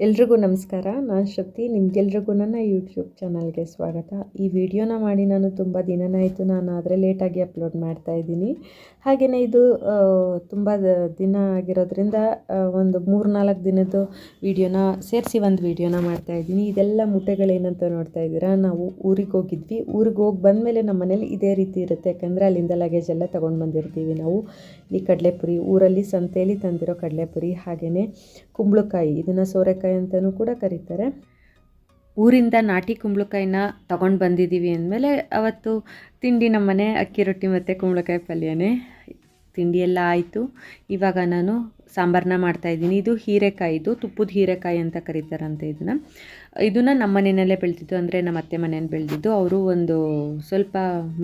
ಎಲ್ರಿಗೂ ನಮಸ್ಕಾರ. ನಾನು ಶ್ರುತಿ. ನಿಮಗೆಲ್ರಿಗೂ ನನ್ನ ಯೂಟ್ಯೂಬ್ ಚಾನಲ್ಗೆ ಸ್ವಾಗತ. ಈ ವಿಡಿಯೋನ ಮಾಡಿ ನಾನು ತುಂಬ ದಿನನಾಯಿತು. ನಾನು ಆದರೆ ಲೇಟಾಗಿ ಅಪ್ಲೋಡ್ ಮಾಡ್ತಾಯಿದ್ದೀನಿ. ಹಾಗೆಯೇ ಇದು ತುಂಬ ದಿನ ಆಗಿರೋದ್ರಿಂದ ಒಂದು 3-4 ದಿನದ್ದು ವಿಡಿಯೋನ ಸೇರಿಸಿ ಒಂದು ವಿಡಿಯೋನ ಮಾಡ್ತಾಯಿದ್ದೀನಿ. ಇದೆಲ್ಲ ಮೂಟೆಗಳೇನಂತ ನೋಡ್ತಾ ಇದ್ದೀರಾ. ನಾವು ಊರಿಗೆ ಹೋಗಿದ್ವಿ. ಊರಿಗೆ ಹೋಗಿ ಬಂದಮೇಲೆ ನಮ್ಮ ಮನೇಲಿ ಇದೇ ರೀತಿ ಇರುತ್ತೆ. ಯಾಕಂದರೆ ಅಲ್ಲಿಂದ ಲಗೇಜ್ ಎಲ್ಲ ತೊಗೊಂಡು ಬಂದಿರ್ತೀವಿ ನಾವು. ಈ ಕಡಲೆಪುರಿ ಊರಲ್ಲಿ ಸಂತೆಯಲ್ಲಿ ತಂದಿರೋ ಕಡಲೆಪುರಿ, ಹಾಗೆಯೇ ಕುಂಬಳಕಾಯಿ, ಇದನ್ನು ಸೋರೆಕಾಯಿ ಅಂತಲೂ ಕೂಡ ಕರೀತಾರೆ. ಊರಿಂದ ನಾಟಿ ಕುಂಬಳಕಾಯಿನ ತೊಗೊಂಡು ಬಂದಿದ್ದೀವಿ ಅಂದಮೇಲೆ ಅವತ್ತು ತಿಂಡಿ ನಮ್ಮನೆ ಅಕ್ಕಿ ರೊಟ್ಟಿ ಮತ್ತು ಕುಂಬಳಕಾಯಿ ಪಲ್ಯನೇ ತಿಂಡಿ ಎಲ್ಲ ಆಯಿತು. ಇವಾಗ ನಾನು ಸಾಂಬಾರನ್ನ ಮಾಡ್ತಾಯಿದ್ದೀನಿ. ಇದು ಹೀರೆಕಾಯಿದು, ತುಪ್ಪದ ಹೀರೆಕಾಯಿ ಅಂತ ಕರೀತಾರಂತೆ ಇದನ್ನು ನಮ್ಮ ಮನೆಯಲ್ಲೇ ಬೆಳೆದಿದ್ದು, ಅಂದರೆ ನಮ್ಮ ಅತ್ತೆ ಮನೆಯಲ್ಲಿ ಬೆಳೆದಿದ್ದು. ಅವರು ಒಂದು ಸ್ವಲ್ಪ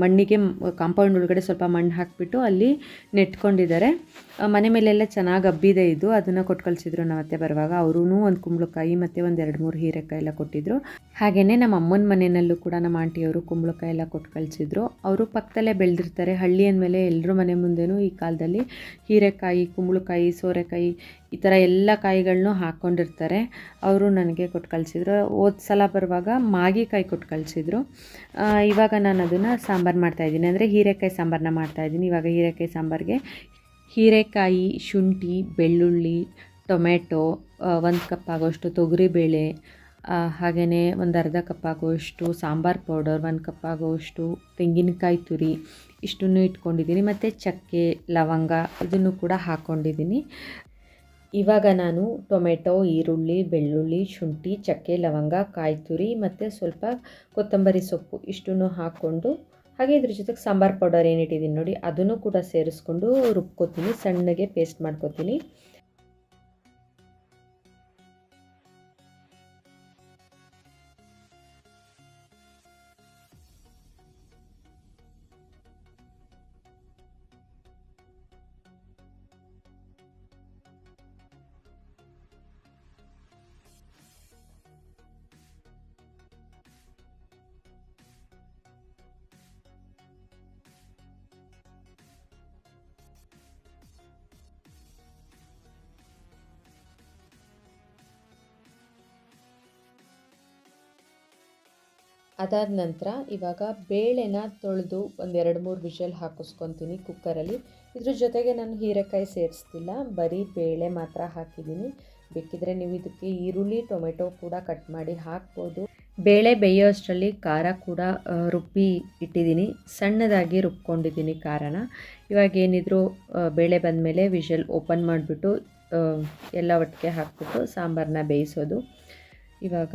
ಮಣ್ಣಿಗೆ ಕಾಂಪೌಂಡ್ ಒಳಗಡೆ ಸ್ವಲ್ಪ ಮಣ್ಣು ಹಾಕಿಬಿಟ್ಟು ಅಲ್ಲಿ ನೆಟ್ಕೊಂಡಿದ್ದಾರೆ. ಮನೆ ಮೇಲೆಲ್ಲ ಚೆನ್ನಾಗಿ ಹಬ್ಬಿದೆ ಇದು. ಅದನ್ನು ಕೊಟ್ಟು ಕಳಿಸಿದ್ರು ನಮ್ಮ ಅತ್ತೆ ಬರುವಾಗ. ಅವರೂ ಒಂದು ಕುಂಬಳಕಾಯಿ ಮತ್ತು ಒಂದು 2-3 ಹೀರೆಕಾಯಿ ಎಲ್ಲ ಕೊಟ್ಟಿದ್ದರು. ಹಾಗೆಯೇ ನಮ್ಮ ಅಮ್ಮನ ಮನೆಯಲ್ಲೂ ಕೂಡ ನಮ್ಮ ಆಂಟಿಯವರು ಕುಂಬಳಕಾಯಿ ಎಲ್ಲ ಕೊಟ್ಟು ಕಳಿಸಿದ್ರು. ಅವರು ಪಕ್ಕದಲ್ಲೇ ಬೆಳೆದಿರ್ತಾರೆ. ಹಳ್ಳಿ ಅಂದಮೇಲೆ ಎಲ್ಲರ ಮನೆ ಮುಂದೆನೂ ಈ ಕಾಲದಲ್ಲಿ ಹೀರೆಕಾಯಿ, ಕುಂಬಳಕಾಯಿ, ಸೋರೆಕಾಯಿ ಈ ಥರ ಎಲ್ಲ ಕಾಯಿಗಳನ್ನೂ ಹಾಕ್ಕೊಂಡಿರ್ತಾರೆ. ಅವರು ನನಗೆ ಕೊಟ್ಟು ಕಳಿಸಿದ್ರು. ಹೋದ ಸಲ ಬರುವಾಗ ಮಾಗಿಕಾಯಿ ಕೊಟ್ಟು ಕಳಿಸಿದ್ರು. ಇವಾಗ ನಾನು ಅದನ್ನು ಸಾಂಬಾರು ಮಾಡ್ತಾಯಿದ್ದೀನಿ, ಅಂದರೆ ಹೀರೆಕಾಯಿ ಸಾಂಬಾರನ್ನ ಮಾಡ್ತಾಯಿದ್ದೀನಿ. ಇವಾಗ ಹೀರೆಕಾಯಿ ಸಾಂಬಾರಿಗೆ ಹೀರೆಕಾಯಿ, ಶುಂಠಿ, ಬೆಳ್ಳುಳ್ಳಿ, ಟೊಮೆಟೊ, 1 ಕಪ್ ಆಗೋಷ್ಟು ತೊಗರಿಬೇಳೆ, ಹಾಗೆಯೇ ಒಂದು ಅರ್ಧ ಕಪ್ ಆಗುವಷ್ಟು ಸಾಂಬಾರು ಪೌಡರ್, 1 ಕಪ್ ಆಗುವಷ್ಟು ತೆಂಗಿನಕಾಯಿ ತುರಿ, ಇಷ್ಟನ್ನು ಇಟ್ಕೊಂಡಿದ್ದೀನಿ. ಮತ್ತು ಚಕ್ಕೆ, ಲವಂಗ ಇದನ್ನು ಕೂಡ ಹಾಕ್ಕೊಂಡಿದ್ದೀನಿ. ಇವಾಗ ನಾನು ಟೊಮೆಟೊ, ಈರುಳ್ಳಿ, ಬೆಳ್ಳುಳ್ಳಿ, ಶುಂಠಿ, ಚಕ್ಕೆ, ಲವಂಗ, ಕಾಯಿ ತುರಿ ಮತ್ತು ಸ್ವಲ್ಪ ಕೊತ್ತಂಬರಿ ಸೊಪ್ಪು ಇಷ್ಟನ್ನು ಹಾಕ್ಕೊಂಡು, ಹಾಗೆ ಇದ್ರ ಜೊತೆಗೆ ಸಾಂಬಾರು ಪೌಡರ್ ಏನಿಟ್ಟಿದ್ದೀನಿ ನೋಡಿ ಅದನ್ನು ಕೂಡ ಸೇರಿಸ್ಕೊಂಡು ರುಬ್ಕೋತೀನಿ. ಸಣ್ಣಗೆ ಪೇಸ್ಟ್ ಮಾಡ್ಕೋತೀನಿ. ಅದಾದ ನಂತರ ಇವಾಗ ಬೇಳೆನ ತೊಳೆದು ಒಂದು 2-3 ವಿಷಲ್ ಹಾಕಿಸ್ಕೊತೀನಿ ಕುಕ್ಕರಲ್ಲಿ. ಇದ್ರ ಜೊತೆಗೆ ನಾನು ಹೀರೆಕಾಯಿ ಸೇರಿಸ್ತಿಲ್ಲ, ಬರೀ ಬೇಳೆ ಮಾತ್ರ ಹಾಕಿದ್ದೀನಿ. ಬೇಕಿದ್ರೆ ನೀವು ಇದಕ್ಕೆ ಈರುಳ್ಳಿ, ಟೊಮೆಟೊ ಕೂಡ ಕಟ್ ಮಾಡಿ ಹಾಕ್ಬೋದು. ಬೇಳೆ ಬೇಯೋ ಅಷ್ಟರಲ್ಲಿ ಖಾರ ಕೂಡ ರುಬ್ಬಿ ಇಟ್ಟಿದ್ದೀನಿ, ಸಣ್ಣದಾಗಿ ರುಬ್ಕೊಂಡಿದ್ದೀನಿ ಖಾರನ. ಇವಾಗ ಏನಿದ್ರು ಬೇಳೆ ಬಂದಮೇಲೆ ವಿಷಲ್ ಓಪನ್ ಮಾಡಿಬಿಟ್ಟು ಎಲ್ಲ ಒಟ್ಟಿಗೆ ಹಾಕ್ಬಿಟ್ಟು ಸಾಂಬಾರನ್ನ ಬೇಯಿಸೋದು. ಇವಾಗ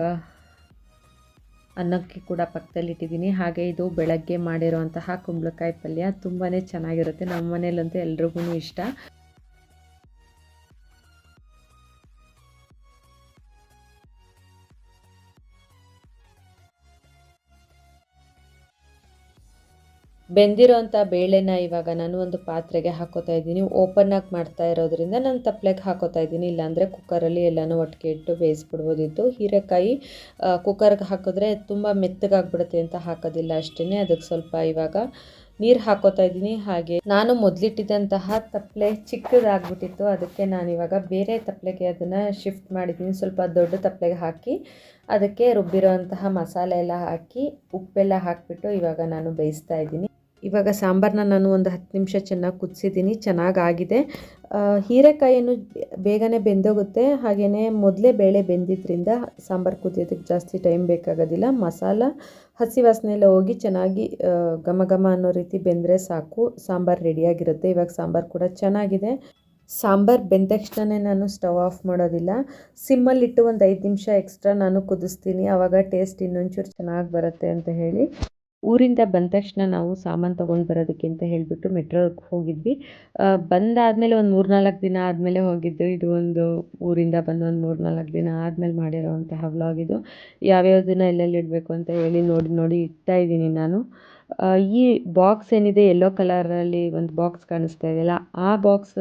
ಅನ್ನಕ್ಕೆ ಕೂಡ ಪಕ್ಕದಲ್ಲಿ ಇಟ್ಟಿದ್ದೀನಿ. ಹಾಗೆ ಇದು ಬೆಳಗ್ಗೆ ಮಾಡಿರೋಂತಹ ಕುಂಬಳಕಾಯಿ ಪಲ್ಯ ತುಂಬಾ ಚೆನ್ನಾಗಿರುತ್ತೆ. ನಮ್ಮ ಮನೇಲಂತೂ ಎಲ್ರಿಗೂ ಇಷ್ಟ. ಬೆಂದಿರೋಂಥ ಬೇಳೆನ ಇವಾಗ ನಾನು ಒಂದು ಪಾತ್ರೆಗೆ ಹಾಕೋತಾ ಇದ್ದೀನಿ. ಓಪನ್ನಾಗಿ ಮಾಡ್ತಾ ಇರೋದ್ರಿಂದ ನಾನು ತಪ್ಪಲೆಗೆ ಹಾಕೋತಾ ಇದ್ದೀನಿ, ಇಲ್ಲಾಂದರೆ ಕುಕ್ಕರಲ್ಲಿ ಎಲ್ಲನೂ ಒಟ್ಟಿಗೆ ಇಟ್ಟು ಬೇಯಿಸ್ಬಿಡ್ಬೋದಿತ್ತು. ಹೀರೆಕಾಯಿ ಕುಕ್ಕರ್ಗೆ ಹಾಕಿದ್ರೆ ತುಂಬ ಮೆತ್ತಗಾಗ್ಬಿಡುತ್ತೆ ಅಂತ ಹಾಕೋದಿಲ್ಲ ಅಷ್ಟೇ. ಅದಕ್ಕೆ ಸ್ವಲ್ಪ ಇವಾಗ ನೀರು ಹಾಕೋತಾ ಇದ್ದೀನಿ. ಹಾಗೆ ನಾನು ಮೊದಲಿಟ್ಟಿದ್ದಂತಹ ತಪ್ಪಲೆ ಚಿಕ್ಕದಾಗ್ಬಿಟ್ಟಿತ್ತು, ಅದಕ್ಕೆ ನಾನಿವಾಗ ಬೇರೆ ತಪ್ಪಲೆಗೆ ಅದನ್ನು ಶಿಫ್ಟ್ ಮಾಡಿದ್ದೀನಿ. ಸ್ವಲ್ಪ ದೊಡ್ಡ ತಪ್ಪಲೆಗೆ ಹಾಕಿ ಅದಕ್ಕೆ ರುಬ್ಬಿರೋಂತಹ ಮಸಾಲೆ ಎಲ್ಲ ಹಾಕಿ ಉಪ್ಪೆಲ್ಲ ಹಾಕಿಬಿಟ್ಟು ಇವಾಗ ನಾನು ಬೇಯಿಸ್ತಾ ಇದ್ದೀನಿ. ಇವಾಗ ಸಾಂಬಾರನ್ನ ನಾನು ಒಂದು 10 ನಿಮಿಷ ಚೆನ್ನಾಗಿ ಕುದಿಸಿದ್ದೀನಿ, ಚೆನ್ನಾಗಾಗಿದೆ. ಹೀರೆಕಾಯಿಯನ್ನು ಬೇಗನೆ ಬೆಂದೋಗುತ್ತೆ. ಹಾಗೆಯೇ ಮೊದಲೇ ಬೇಳೆ ಬೆಂದಿದ್ದರಿಂದ ಸಾಂಬಾರು ಕುದಿಯೋದಕ್ಕೆ ಜಾಸ್ತಿ ಟೈಮ್ ಬೇಕಾಗೋದಿಲ್ಲ. ಮಸಾಲ ಹಸಿ ವಾಸನೆ ಎಲ್ಲ ಹೋಗಿ ಚೆನ್ನಾಗಿ ಘಮ ಘಮ ಅನ್ನೋ ರೀತಿ ಬೆಂದರೆ ಸಾಕು, ಸಾಂಬಾರು ರೆಡಿಯಾಗಿರುತ್ತೆ. ಇವಾಗ ಸಾಂಬಾರು ಕೂಡ ಚೆನ್ನಾಗಿದೆ. ಸಾಂಬಾರು ಬೆಂದ ತಕ್ಷಣ ನಾನು ಸ್ಟವ್ ಆಫ್ ಮಾಡೋದಿಲ್ಲ, ಸಿಮ್ಮಲ್ಲಿಟ್ಟು ಒಂದು 5 ನಿಮಿಷ ಎಕ್ಸ್ಟ್ರಾ ನಾನು ಕುದಿಸ್ತೀನಿ. ಆವಾಗ ಟೇಸ್ಟ್ ಇನ್ನೊಂಚೂರು ಚೆನ್ನಾಗಿ ಬರುತ್ತೆ ಅಂತ ಹೇಳಿ. ಊರಿಂದ ಬಂದ ತಕ್ಷಣ ನಾವು ಸಾಮಾನು ತೊಗೊಂಡು ಬರೋದಕ್ಕೆ ಅಂತ ಹೇಳಿಬಿಟ್ಟು ಮೆಟ್ರೋಗೆ ಹೋಗಿದ್ವಿ. ಬಂದಾದಮೇಲೆ ಒಂದು 3-4 ದಿನ ಆದಮೇಲೆ ಹೋಗಿದ್ದು. ಇದು ಒಂದು ಊರಿಂದ ಬಂದು ಒಂದು 3-4 ದಿನ ಆದಮೇಲೆ ಮಾಡಿರೋವಂತಹ ವ್ಲಾಗ್ ಇದು. ಯಾವ್ಯಾವ ದಿನ ಎಲ್ಲೆಲ್ಲಿ ಇಡಬೇಕು ಅಂತ ಹೇಳಿ ನೋಡಿ ಇಡ್ತಾ ಇದ್ದೀನಿ ನಾನು. ಈ ಬಾಕ್ಸ್ ಏನಿದೆ ಯೆಲ್ಲೋ ಕಲರಲ್ಲಿ ಒಂದು ಬಾಕ್ಸ್ ಕಾಣಿಸ್ತಾ ಇದೆಯಲ್ಲ, ಆ ಬಾಕ್ಸ್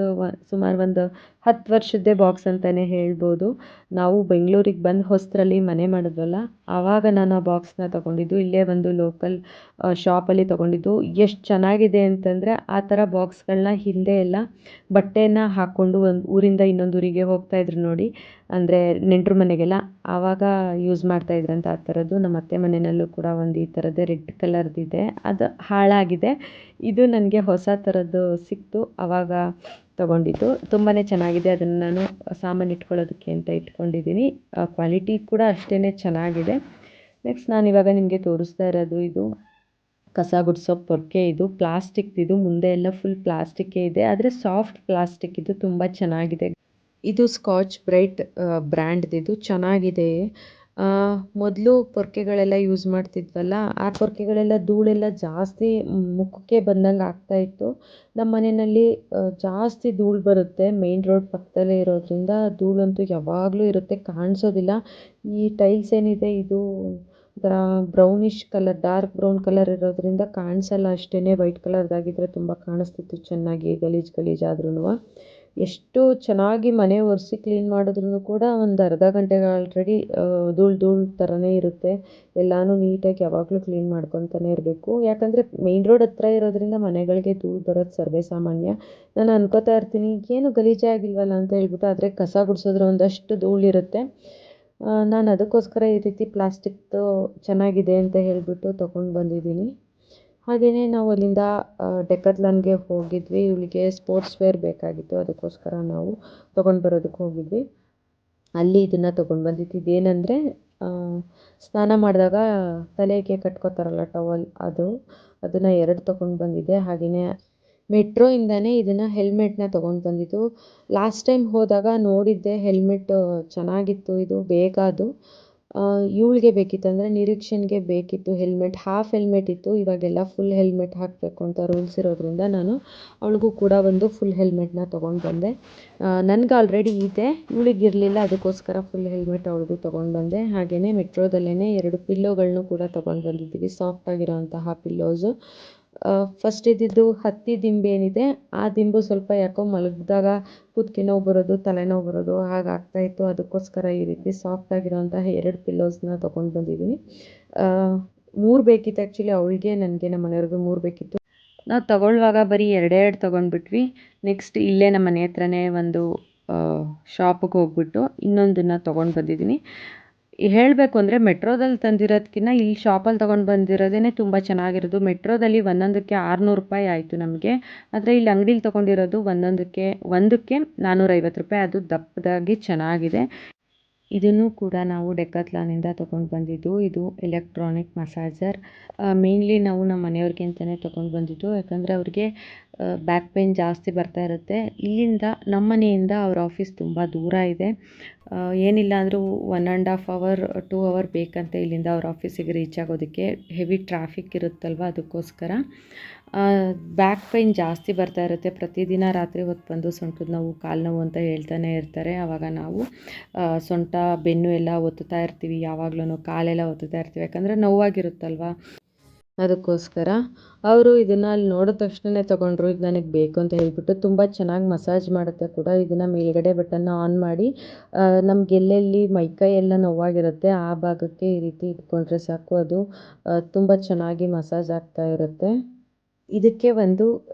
ಸುಮಾರು ಒಂದು 10 ವರ್ಷದ್ದೇ ಬಾಕ್ಸ್ ಅಂತಲೇ ಹೇಳ್ಬೋದು. ನಾವು ಬೆಂಗಳೂರಿಗೆ ಬಂದು ಹೊಸದ್ರಲ್ಲಿ ಮನೆ ಮಾಡಿದ್ವಲ್ಲ, ಆವಾಗ ನಾನು ಆ ಬಾಕ್ಸ್ನ ತೊಗೊಂಡಿದ್ದು. ಇಲ್ಲೇ ಒಂದು ಲೋಕಲ್ ಶಾಪಲ್ಲಿ ತೊಗೊಂಡಿದ್ದು. ಎಷ್ಟು ಚೆನ್ನಾಗಿದೆ ಅಂತಂದರೆ, ಆ ಥರ ಬಾಕ್ಸ್ಗಳನ್ನ ಹಿಂದೆ ಎಲ್ಲ ಬಟ್ಟೆನ ಹಾಕ್ಕೊಂಡು ಒಂದು ಊರಿಂದ ಇನ್ನೊಂದು ಊರಿಗೆ ಹೋಗ್ತಾಯಿದ್ರು ನೋಡಿ, ಅಂದರೆ ನೆಂಟರು ಮನೆಗೆಲ್ಲ, ಆವಾಗ ಯೂಸ್ ಮಾಡ್ತಾಯಿದ್ರಂತ ಆ ಥರದ್ದು. ನಮ್ಮ ಅತ್ತೆ ಮನೆಯಲ್ಲೂ ಕೂಡ ಒಂದು ಈ ಥರದ್ದೇ ರೆಡ್ ಕಲರ್ದಿದೆ, ಅದು ಹಾಳಾಗಿದೆ. ಇದು ನನಗೆ ಹೊಸ ಥರದ್ದು ಸಿಕ್ತು, ಆವಾಗ ತೊಗೊಂಡಿದ್ದು. ತುಂಬಾ ಚೆನ್ನಾಗಿದೆ. ಅದನ್ನು ನಾನು ಸಾಮಾನು ಇಟ್ಕೊಳ್ಳೋದಕ್ಕೆ ಅಂತ ಇಟ್ಕೊಂಡಿದ್ದೀನಿ. ಕ್ವಾಲಿಟಿ ಕೂಡ ಅಷ್ಟೇ ಚೆನ್ನಾಗಿದೆ. ನೆಕ್ಸ್ಟ್ ನಾನಿವಾಗ ನಿಮಗೆ ತೋರಿಸ್ತಾ ಇರೋದು ಇದು ಕಸ ಗುಡಿಸೋ ಪೊರ್ಕೆ. ಇದು ಪ್ಲಾಸ್ಟಿಕ್ದಿದು, ಮುಂದೆ ಎಲ್ಲ ಫುಲ್ ಪ್ಲಾಸ್ಟಿಕ್ಕೇ ಇದೆ, ಆದರೆ ಸಾಫ್ಟ್ ಪ್ಲಾಸ್ಟಿಕ್. ಇದು ತುಂಬ ಚೆನ್ನಾಗಿದೆ. ಇದು ಸ್ಕಾಚ್ ಬ್ರೈಟ್ ಬ್ರ್ಯಾಂಡ್ದಿದು, ಚೆನ್ನಾಗಿದೆ. ಮೊದಲು ಪೊರ್ಕೆಗಳೆಲ್ಲ ಯೂಸ್ ಮಾಡ್ತಿದ್ವಲ್ಲ, ಆ ಪೊರ್ಕೆಗಳೆಲ್ಲ ಧೂಳೆಲ್ಲ ಜಾಸ್ತಿ ಮುಖಕ್ಕೆ ಬಂದಂಗೆ ಆಗ್ತಾಯಿತ್ತು. ನಮ್ಮ ಮನೆಯಲ್ಲಿ ಜಾಸ್ತಿ ಧೂಳು ಬರುತ್ತೆ, ಮೇನ್ ರೋಡ್ ಪಕ್ಕದಲ್ಲೇ ಇರೋದ್ರಿಂದ ಧೂಳಂತೂ ಯಾವಾಗಲೂ ಇರುತ್ತೆ, ಕಾಣಿಸೋದಿಲ್ಲ. ಈ ಟೈಲ್ಸ್ ಏನಿದೆ ಇದು ಒಂಥರ brownish colour, dark brown colour ಇರೋದ್ರಿಂದ ಕಾಣಿಸಲ್ಲ ಅಷ್ಟೇ. ವೈಟ್ ಕಲರ್ದಾಗಿದ್ದರೆ ತುಂಬ ಕಾಣಿಸ್ತಿತ್ತು ಚೆನ್ನಾಗಿ, ಗಲೀಜಾದ್ರೂ. ಎಷ್ಟು ಚೆನ್ನಾಗಿ ಮನೆ ಒರೆಸಿ ಕ್ಲೀನ್ ಮಾಡಿದ್ರೂ ಕೂಡ ಒಂದು ಅರ್ಧ ಗಂಟೆಗೆ ಆಲ್ರೆಡಿ ಧೂಳು ಥರನೇ ಇರುತ್ತೆ. ಎಲ್ಲನೂ ನೀಟಾಗಿ ಯಾವಾಗಲೂ ಕ್ಲೀನ್ ಮಾಡ್ಕೊತಾನೆ ಇರಬೇಕು. ಯಾಕಂದರೆ ಮೇನ್ ರೋಡ್ ಹತ್ರ ಇರೋದ್ರಿಂದ ಮನೆಗಳಿಗೆ ಧೂಳು ಬರೋದು ಸರ್ವೇ ಸಾಮಾನ್ಯ. ನಾನು ಅನ್ಕೋತಾ ಇರ್ತೀನಿ, ಏನು ಗಲೀಜೇ ಆಗಿಲ್ವಲ್ಲ ಅಂತ ಹೇಳ್ಬಿಟ್ಟು, ಆದರೆ ಕಸ ಗುಡಿಸಿದ್ರೆ ಒಂದಷ್ಟು ಧೂಳಿರುತ್ತೆ. ನಾನು ಅದಕ್ಕೋಸ್ಕರ ಈ ರೀತಿ ಪ್ಲಾಸ್ಟಿಕ್ದು ಚೆನ್ನಾಗಿದೆ ಅಂತ ಹೇಳಿಬಿಟ್ಟು ತೊಗೊಂಡು ಬಂದಿದ್ದೀನಿ. ಹಾಗೆಯೇ ನಾವು ಅಲ್ಲಿಂದ ಡೆಕತ್ಲಾನ್ಗೆ ಹೋಗಿದ್ವಿ. ಇವಳಿಗೆ ಸ್ಪೋರ್ಟ್ಸ್ ವೇರ್ ಬೇಕಾಗಿತ್ತು, ಅದಕ್ಕೋಸ್ಕರ ನಾವು ತೊಗೊಂಡು ಬರೋದಕ್ಕೆ ಹೋಗಿದ್ವಿ. ಅಲ್ಲಿ ಇದನ್ನು ತೊಗೊಂಡು ಬಂದಿದ್ದು. ಇದೇನೆಂದರೆ ಸ್ನಾನ ಮಾಡಿದಾಗ ತಲೆಗೆ ಕಟ್ಕೋತಾರಲ್ಲ ಟವಲ್, ಅದನ್ನು 2 ತೊಗೊಂಡು ಬಂದಿದ್ದೆ. ಹಾಗೆಯೇ ಮೆಟ್ರೋಯಿಂದನೇ ಇದನ್ನು ಹೆಲ್ಮೆಟ್ನ ತೊಗೊಂಡು ಬಂದಿದ್ದು. ಲಾಸ್ಟ್ ಟೈಮ್ ಹೋದಾಗ ನೋಡಿದ್ದೆ ಹೆಲ್ಮೆಟ್ ಚೆನ್ನಾಗಿತ್ತು, ಇದು ಬೇಗ ಅದು ಇವಳಿಗೆ ಬೇಕಿತ್ತು, ಅಂದರೆ ನಿರೀಕ್ಷೆಗೆ ಬೇಕಿತ್ತು ಹೆಲ್ಮೆಟ್. ಹಾಫ್ ಹೆಲ್ಮೆಟ್ ಇತ್ತು, ಇವಾಗೆಲ್ಲ ಫುಲ್ ಹೆಲ್ಮೆಟ್ ಹಾಕಬೇಕು ಅಂತ ರೂಲ್ಸ್ ಇರೋದ್ರಿಂದ ನಾನು ಅವಳಿಗೂ ಕೂಡ ಒಂದು ಫುಲ್ ಹೆಲ್ಮೆಟ್ನ ತೊಗೊಂಡು ಬಂದೆ. ನನಗೆ ಆಲ್ರೆಡಿ ಇದೆ, ಇವಳಿಗಿರಲಿಲ್ಲ, ಅದಕ್ಕೋಸ್ಕರ ಫುಲ್ ಹೆಲ್ಮೆಟ್ ಅವಳಿಗೂ ತೊಗೊಂಡು ಬಂದೆ. ಹಾಗೆಯೇ ಮೆಟ್ರೋದಲ್ಲೇ 2 ಪಿಲ್ಲೋಗಳನ್ನೂ ಕೂಡ ತೊಗೊಂಡು ಬಂದಿದ್ದೀವಿ, ಸಾಫ್ಟಾಗಿರೋಂತಹ ಪಿಲ್ಲೋಸು. ಫಸ್ಟ್ ಇದ್ದಿದ್ದು ಹತ್ತಿ ದಿಂಬು ಏನಿದೆ, ಆ ದಿಂಬು ಸ್ವಲ್ಪ ಯಾಕೋ ಮಲಗಿದಾಗ ಕುತ್ತಿಗೆ ನೋವು ಬರೋದು, ತಲೆನೋವು ಬರೋದು ಹಾಗಾಗ್ತಾಯಿತ್ತು. ಅದಕ್ಕೋಸ್ಕರ ಈ ರೀತಿ ಸಾಫ್ಟಾಗಿರೋಂತಹ 2 ಪಿಲ್ಲೋಸ್ನ ತೊಗೊಂಡು ಬಂದಿದ್ದೀನಿ. 3 ಬೇಕಿತ್ತು ಆ್ಯಕ್ಚುಲಿ, ಅವಳಿಗೆ ನನಗೆ ನಮ್ಮ ಮನೆಯವ್ರಿಗೂ 3 ಬೇಕಿತ್ತು. ನಾವು ತೊಗೊಳ್ಳುವಾಗ ಬರೀ 2 ತೊಗೊಂಡ್ಬಿಟ್ವಿ. ನೆಕ್ಸ್ಟ್ ಇಲ್ಲೇ ನಮ್ಮ ಮನೆ ಹತ್ರನೇ ಒಂದು ಶಾಪಿಗೆ ಹೋಗ್ಬಿಟ್ಟು ಇನ್ನೊಂದನ್ನು ತೊಗೊಂಡು ಬಂದಿದ್ದೀನಿ. ಹೇಳಬೇಕು ಅಂದರೆ ಮೆಟ್ರೋದಲ್ಲಿ ತಂದಿರೋದಕ್ಕಿಂತ ಇಲ್ಲಿ ಶಾಪಲ್ಲಿ ತೊಗೊಂಡು ಬಂದಿರೋದೇ ತುಂಬ ಚೆನ್ನಾಗಿರೋದು. ಮೆಟ್ರೋದಲ್ಲಿ ಒಂದೊಂದಕ್ಕೆ 600 ರೂಪಾಯಿ ಆಯಿತು ನಮಗೆ, ಆದರೆ ಇಲ್ಲಿ ಅಂಗಡೀಲಿ ತೊಗೊಂಡಿರೋದು ಒಂದಕ್ಕೆ 450 ರೂಪಾಯಿ. ಅದು ದಪ್ಪದಾಗಿ ಚೆನ್ನಾಗಿದೆ. ಇದನ್ನು ಕೂಡ ನಾವು ಡೆಕಾತ್ಲಾನಿಂದ ತೊಗೊಂಡು ಬಂದಿದ್ದು. ಇದು ಎಲೆಕ್ಟ್ರಾನಿಕ್ ಮಸಾಜರ್. ಮೇನ್ಲಿ ನಾವು ನಮ್ಮ ಮನೆಯವ್ರಿಗೆ ಅಂತಲೇ ತೊಗೊಂಡು ಬಂದಿದ್ದು, ಯಾಕಂದರೆ ಅವ್ರಿಗೆ ಬ್ಯಾಕ್ ಪೇಯ್ನ್ ಜಾಸ್ತಿ ಬರ್ತಾ ಇರುತ್ತೆ. ಇಲ್ಲಿಂದ ನಮ್ಮ ಮನೆಯಿಂದ ಅವ್ರ ಆಫೀಸ್ ತುಂಬ ದೂರ ಇದೆ. ಏನಿಲ್ಲ ಅಂದರೂ 1.5 ಅವರ್ 2 ಅವರ್ ಬೇಕಂತೆ ಇಲ್ಲಿಂದ ಅವ್ರ ಆಫೀಸಿಗೆ ರೀಚ್ ಆಗೋದಕ್ಕೆ. ಹೆವಿ ಟ್ರಾಫಿಕ್ ಇರುತ್ತಲ್ವ, ಅದಕ್ಕೋಸ್ಕರ ಬ್ಯಾಕ್ ಪೇಯ್ನ್ ಜಾಸ್ತಿ ಬರ್ತಾ ಇರುತ್ತೆ. ಪ್ರತಿದಿನ ರಾತ್ರಿ ಹೊತ್ತು ಬಂದು ಸೊಂಟದ ನೋವು, ಕಾಲು ನೋವು ಅಂತ ಹೇಳ್ತಾನೆ ಇರ್ತಾರೆ. ಆವಾಗ ನಾವು ಸೊಂಟ ಬೆನ್ನು ಎಲ್ಲ ಒತ್ತುತ್ತಾ ಇರ್ತೀವಿ, ಯಾವಾಗಲೂ ಕಾಲೆಲ್ಲ ಒತ್ತುತ್ತಾ ಇರ್ತೀವಿ, ಯಾಕಂದರೆ ನೋವಾಗಿರುತ್ತಲ್ವ, ಅದಕ್ಕೋಸ್ಕರ. ಅವರು ಇದನ್ನು ಅಲ್ಲಿ ನೋಡಿದ ತಕ್ಷಣವೇ ತೊಗೊಂಡ್ರು, ಇದು ನನಗೆ ಬೇಕು ಅಂತ ಹೇಳ್ಬಿಟ್ಟು. ತುಂಬ ಚೆನ್ನಾಗಿ ಮಸಾಜ್ ಮಾಡುತ್ತೆ ಕೂಡ. ಇದನ್ನು ಮೇಲ್ಗಡೆ ಬಟನ್ನ ಆನ್ ಮಾಡಿ ನಮ್ಗೆ ಎಲ್ಲೆಲ್ಲಿ ಮೈಕೈ ಎಲ್ಲ ನೋವಾಗಿರುತ್ತೆ ಆ ಭಾಗಕ್ಕೆ ಈ ರೀತಿ ಇಟ್ಕೊಂಡ್ರೆ ಸಾಕು, ಅದು ತುಂಬ ಚೆನ್ನಾಗಿ ಮಸಾಜ್ ಆಗ್ತಾ ಇರುತ್ತೆ. ಇದಕ್ಕೆ ಒಂದು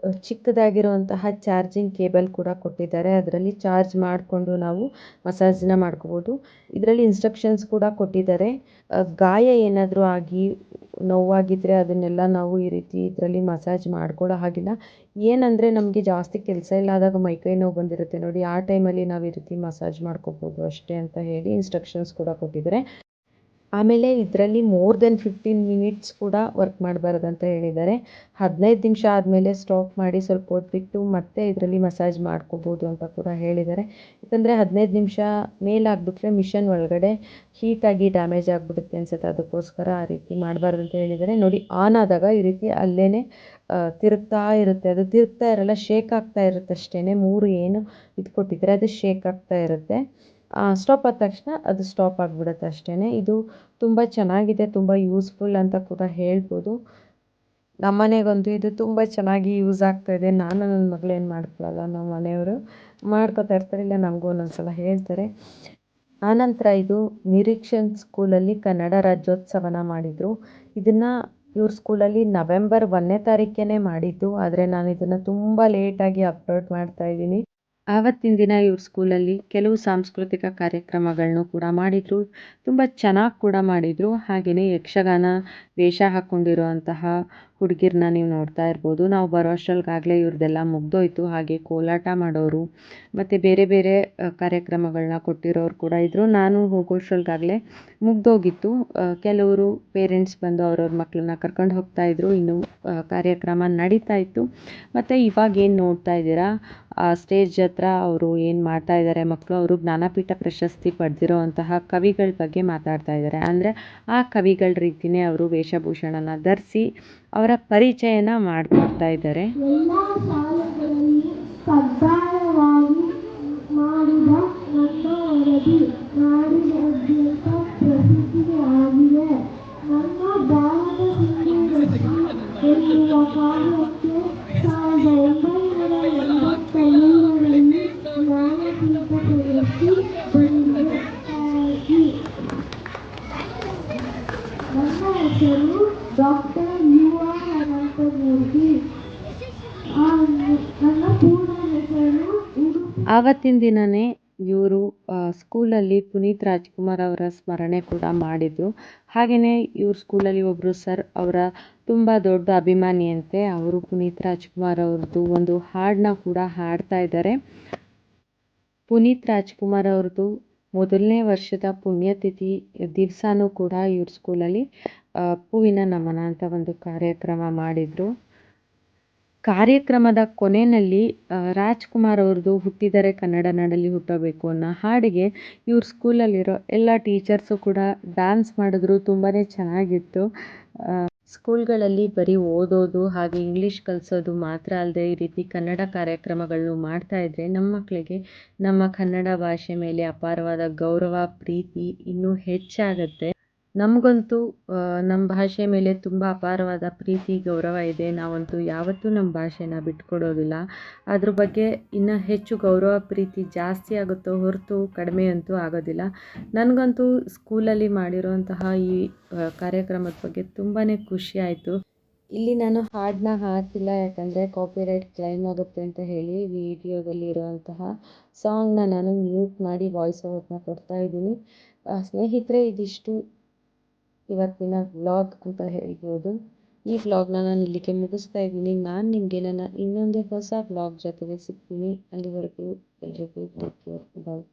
ಚಿಕ್ಕದಾಗಿರುವಂತಹ ಚಾರ್ಜಿಂಗ್ ಕೇಬಲ್ ಕೂಡ ಕೊಟ್ಟಿದ್ದಾರೆ, ಅದರಲ್ಲಿ ಚಾರ್ಜ್ ಮಾಡಿಕೊಂಡು ನಾವು ಮಸಾಜನ್ನ ಮಾಡ್ಕೋಬೋದು. ಇದರಲ್ಲಿ ಇನ್ಸ್ಟ್ರಕ್ಷನ್ಸ್ ಕೂಡ ಕೊಟ್ಟಿದ್ದಾರೆ. ಗಾಯ ಏನಾದರೂ ಆಗಿ ನೋವಾಗಿದ್ದರೆ ಅದನ್ನೆಲ್ಲ ನಾವು ಈ ರೀತಿ ಇದರಲ್ಲಿ ಮಸಾಜ್ ಮಾಡ್ಕೊಳ್ಳೋ ಹಾಗಿಲ್ಲ. ಏನಂದರೆ ನಮಗೆ ಜಾಸ್ತಿ ಕೆಲಸ ಇಲ್ಲ ಆದಾಗ ಮೈಕೈ ನೋವು ಬಂದಿರುತ್ತೆ ನೋಡಿ, ಆ ಟೈಮಲ್ಲಿ ನಾವು ಈ ರೀತಿ ಮಸಾಜ್ ಮಾಡ್ಕೋಬೋದು ಅಷ್ಟೇ ಅಂತ ಹೇಳಿ ಇನ್ಸ್ಟ್ರಕ್ಷನ್ಸ್ ಕೂಡ ಕೊಟ್ಟಿದ್ದಾರೆ. ಆಮೇಲೆ ಇದರಲ್ಲಿ ಮೋರ್ ದೆನ್ 15 ಮಿನಿಟ್ಸ್ ಕೂಡ ವರ್ಕ್ ಮಾಡಬಾರ್ದಂತ ಹೇಳಿದ್ದಾರೆ. 15 ನಿಮಿಷ ಆದಮೇಲೆ ಸ್ಟಾಪ್ ಮಾಡಿ ಸ್ವಲ್ಪ ಹೊತ್ತು ಬಿಟ್ಟು ಮತ್ತೆ ಇದರಲ್ಲಿ ಮಸಾಜ್ ಮಾಡ್ಕೋಬೋದು ಅಂತ ಕೂಡ ಹೇಳಿದ್ದಾರೆ. ಯಾಕಂದರೆ 15 ನಿಮಿಷ ಮೇಲಾಗಿಬಿಟ್ರೆ ಮಿಷನ್ ಒಳಗಡೆ ಹೀಟಾಗಿ ಡ್ಯಾಮೇಜ್ ಆಗಿಬಿಡುತ್ತೆ ಅನಿಸುತ್ತೆ, ಅದಕ್ಕೋಸ್ಕರ ಆ ರೀತಿ ಮಾಡಬಾರ್ದು ಅಂತ ಹೇಳಿದ್ದಾರೆ. ನೋಡಿ, ಆನ್ ಆದಾಗ ಈ ರೀತಿ ಅಲ್ಲೇ ತಿರುಗ್ತಾ ಇರುತ್ತೆ, ಅದು ತಿರುಗ್ತಾ ಇರಲ್ಲ, ಶೇಕ್ ಆಗ್ತಾ ಇರುತ್ತೆ ಅಷ್ಟೇ. 3 ಏನು ಇದು ಕೊಟ್ಟಿದ್ದಾರೆ ಅದು ಶೇಕ್ ಆಗ್ತಾ ಇರುತ್ತೆ. ಸ್ಟಾಪ್ ಆದ ತಕ್ಷಣ ಅದು ಸ್ಟಾಪ್ ಆಗಿಬಿಡುತ್ತೆ ಅಷ್ಟೇ. ಇದು ತುಂಬ ಚೆನ್ನಾಗಿದೆ, ತುಂಬ ಯೂಸ್ಫುಲ್ ಅಂತ ಕೂಡ ಹೇಳ್ಬೋದು. ನಮ್ಮನೆಗಂತೂ ಇದು ತುಂಬ ಚೆನ್ನಾಗಿ ಯೂಸ್ ಆಗ್ತಾಯಿದೆ. ನಾನು ನನ್ನ ಮಗಳೇನು ಮಾಡ್ಕೊಳ್ಳಲ್ಲ, ನಮ್ಮ ಮನೆಯವರು ಮಾಡ್ಕೊತಾ ಇರ್ತಾರೆ, ಇಲ್ಲ ನಮಗೂ ಒಂದೊಂದು ಸಲ ಹೇಳ್ತಾರೆ. ಆನಂತರ ಇದು ನಿರೀಕ್ಷಣ್ ಸ್ಕೂಲಲ್ಲಿ ಕನ್ನಡ ರಾಜ್ಯೋತ್ಸವನ ಮಾಡಿದರು. ಇದನ್ನು ಇವ್ರ ಸ್ಕೂಲಲ್ಲಿ ನವೆಂಬರ್ 1ನೇ ತಾರೀಕೇ ಮಾಡಿದ್ದು, ಆದರೆ ನಾನು ಇದನ್ನು ತುಂಬ ಲೇಟಾಗಿ ಅಪ್ಲೋಡ್ ಮಾಡ್ತಾಯಿದ್ದೀನಿ. ಆವತ್ತಿನ ದಿನ ಇವ್ರ ಸ್ಕೂಲಲ್ಲಿ ಕೆಲವು ಸಾಂಸ್ಕೃತಿಕ ಕಾರ್ಯಕ್ರಮಗಳನ್ನು ಕೂಡ ಮಾಡಿದರು. ತುಂಬ ಚೆನ್ನಾಗಿ ಕೂಡ ಮಾಡಿದರು. ಹಾಗೆಯೇ ಯಕ್ಷಗಾನ ವೇಷ ಹಾಕ್ಕೊಂಡಿರುವಂತಹ ಹುಡುಗಿರನ್ನ ನೀವು ನೋಡ್ತಾ ಇರ್ಬೋದು. ನಾವು ಬರೋ ಅಷ್ಟರೊಳಗಾಗಲೇ ಇವ್ರದ್ದೆಲ್ಲ ಮುಗ್ದೋಯ್ತು. ಹಾಗೆ ಕೋಲಾಟ ಮಾಡೋರು ಮತ್ತು ಬೇರೆ ಬೇರೆ ಕಾರ್ಯಕ್ರಮಗಳನ್ನ ಕೊಟ್ಟಿರೋರು ಕೂಡ ಇದ್ದರು. ನಾನು ಹೋಗೋಷ್ಟರೊಳಗಾಗಲೇ ಮುಗ್ದೋಗಿತ್ತು. ಕೆಲವರು ಪೇರೆಂಟ್ಸ್ ಬಂದು ಅವ್ರವ್ರ ಮಕ್ಕಳನ್ನ ಕರ್ಕೊಂಡು ಹೋಗ್ತಾಯಿದ್ರು. ಇನ್ನು ಕಾರ್ಯಕ್ರಮ ನಡೀತಾ ಇತ್ತು. ಮತ್ತು ಇವಾಗ ಏನು ನೋಡ್ತಾ ಇದ್ದೀರಾ, ಸ್ಟೇಜ್ ಹತ್ರ ಅವರು ಏನು ಮಾಡ್ತಾ ಇದ್ದಾರೆ ಮಕ್ಕಳು, ಅವರು ಜ್ಞಾನಪೀಠ ಪ್ರಶಸ್ತಿ ಪಡೆದಿರೋವಂತಹ ಕವಿಗಳ ಬಗ್ಗೆ ಮಾತಾಡ್ತಾ ಇದ್ದಾರೆ. ಅಂದರೆ ಆ ಕವಿಗಳ ರೀತಿಯೇ ಅವರು ವೇಷಭೂಷಣನ ಧರಿಸಿ ಅವರ ಪರಿಚಯನ ಮಾಡಿಕೊಡ್ತಾ ಇದ್ದಾರೆ. Doctor U R Ananthamurthy. ನನ್ನ ಪೂರ್ಣ ಹೆಸರು. ಆವತ್ತಿನ ದಿನವೇ ಇವರು ಸ್ಕೂಲಲ್ಲಿ ಪುನೀತ್ ರಾಜ್ಕುಮಾರ್ ಅವರ ಸ್ಮರಣೆ ಕೂಡ ಮಾಡಿದರು. ಹಾಗೆಯೇ ಇವ್ರ ಸ್ಕೂಲಲ್ಲಿ ಒಬ್ಬರು ಸರ್ ಅವರ ತುಂಬ ದೊಡ್ಡ ಅಭಿಮಾನಿಯಂತೆ ಅವರು ಪುನೀತ್ ರಾಜ್ಕುಮಾರ್ ಅವ್ರದ್ದು ಒಂದು ಹಾಡನ್ನ ಕೂಡ ಹಾಡ್ತಾ ಇದ್ದಾರೆ. ಪುನೀತ್ ರಾಜ್ಕುಮಾರ್ ಅವ್ರದ್ದು ಮೊದಲನೇ ವರ್ಷದ ಪುಣ್ಯತಿಥಿ ದಿವಸನೂ ಕೂಡ ಇವ್ರ ಸ್ಕೂಲಲ್ಲಿ ಹೂವಿನ ನಮನ ಅಂತ ಒಂದು ಕಾರ್ಯಕ್ರಮ ಮಾಡಿದರು. ಕಾರ್ಯಕ್ರಮದ ಕೊನೆಯಲ್ಲಿ ರಾಜ್ಕುಮಾರ್ ಅವ್ರದ್ದು ಹುಟ್ಟಿದರೆ ಕನ್ನಡ ನಾಡಲ್ಲಿ ಹುಟ್ಟಬೇಕು ಅನ್ನೋ ಹಾಡಿಗೆ ಇವ್ರ ಸ್ಕೂಲಲ್ಲಿರೋ ಎಲ್ಲ ಟೀಚರ್ಸು ಕೂಡ ಡ್ಯಾನ್ಸ್ ಮಾಡಿದ್ರು. ತುಂಬಾ ಚೆನ್ನಾಗಿತ್ತು. ಸ್ಕೂಲ್ಗಳಲ್ಲಿ ಬರೀ ಓದೋದು ಹಾಗೆ ಇಂಗ್ಲೀಷ್ ಕಲಿಸೋದು ಮಾತ್ರ ಅಲ್ಲದೆ ಈ ರೀತಿ ಕನ್ನಡ ಕಾರ್ಯಕ್ರಮಗಳನ್ನು ಮಾಡ್ತಾಯಿದ್ರೆ ನಮ್ಮ ಮಕ್ಕಳಿಗೆ ನಮ್ಮ ಕನ್ನಡ ಭಾಷೆ ಮೇಲೆ ಅಪಾರವಾದ ಗೌರವ ಪ್ರೀತಿ ಇನ್ನೂ ಹೆಚ್ಚಾಗುತ್ತೆ. ನಮಗಂತೂ ನಮ್ಮ ಭಾಷೆ ಮೇಲೆ ತುಂಬ ಅಪಾರವಾದ ಪ್ರೀತಿ ಗೌರವ ಇದೆ. ನಾವಂತೂ ಯಾವತ್ತೂ ನಮ್ಮ ಭಾಷೆನ ಬಿಟ್ಕೊಡೋದಿಲ್ಲ. ಅದ್ರ ಬಗ್ಗೆ ಇನ್ನೂ ಹೆಚ್ಚು ಗೌರವ ಪ್ರೀತಿ ಜಾಸ್ತಿ ಆಗುತ್ತೋ ಹೊರತು ಕಡಿಮೆ ಅಂತೂ ಆಗೋದಿಲ್ಲ. ನನಗಂತೂ ಸ್ಕೂಲಲ್ಲಿ ಮಾಡಿರೋಂತಹ ಈ ಕಾರ್ಯಕ್ರಮದ ಬಗ್ಗೆ ತುಂಬಾ ಖುಷಿ ಆಯಿತು. ಇಲ್ಲಿ ನಾನು ಹಾಡನ್ನ ಹಾಕಿಲ್ಲ, ಯಾಕಂದರೆ ಕಾಪಿರೈಟ್ ಕ್ಲೈಮ್ ಆಗುತ್ತೆ ಅಂತ ಹೇಳಿ ವಿಡಿಯೋದಲ್ಲಿ ಇರುವಂತಹ ಸಾಂಗ್ನ ನಾನು ಮ್ಯೂಟ್ ಮಾಡಿ ವಾಯ್ಸ್ ಓವರ್ನ ಕೊಡ್ತಾ ಇದ್ದೀನಿ. ಸ್ನೇಹಿತರೆ, ಇದಿಷ್ಟು ಇವತ್ತಿನ ವ್ಲಾಗ್ ಅಂತ ಹೇಳ್ಬೋದು. ಈ ವ್ಲಾಗ್ನ ನಾನು ಇಲ್ಲಿಗೆ ಮುಗಿಸ್ತಾ ಇದ್ದೀನಿ. ನಾನು ನಿಮಗೆ ನನ್ನ ಇನ್ನೊಂದು ಹೊಸ ವ್ಲಾಗ್ ಜೊತೆಗೆ ಸಿಗ್ತೀನಿ. ಅಲ್ಲಿವರೆಗೂ ಎಲ್ರಿಗೂ ಟೇಕ್ ಕೇರ್, ಬಾಯ್.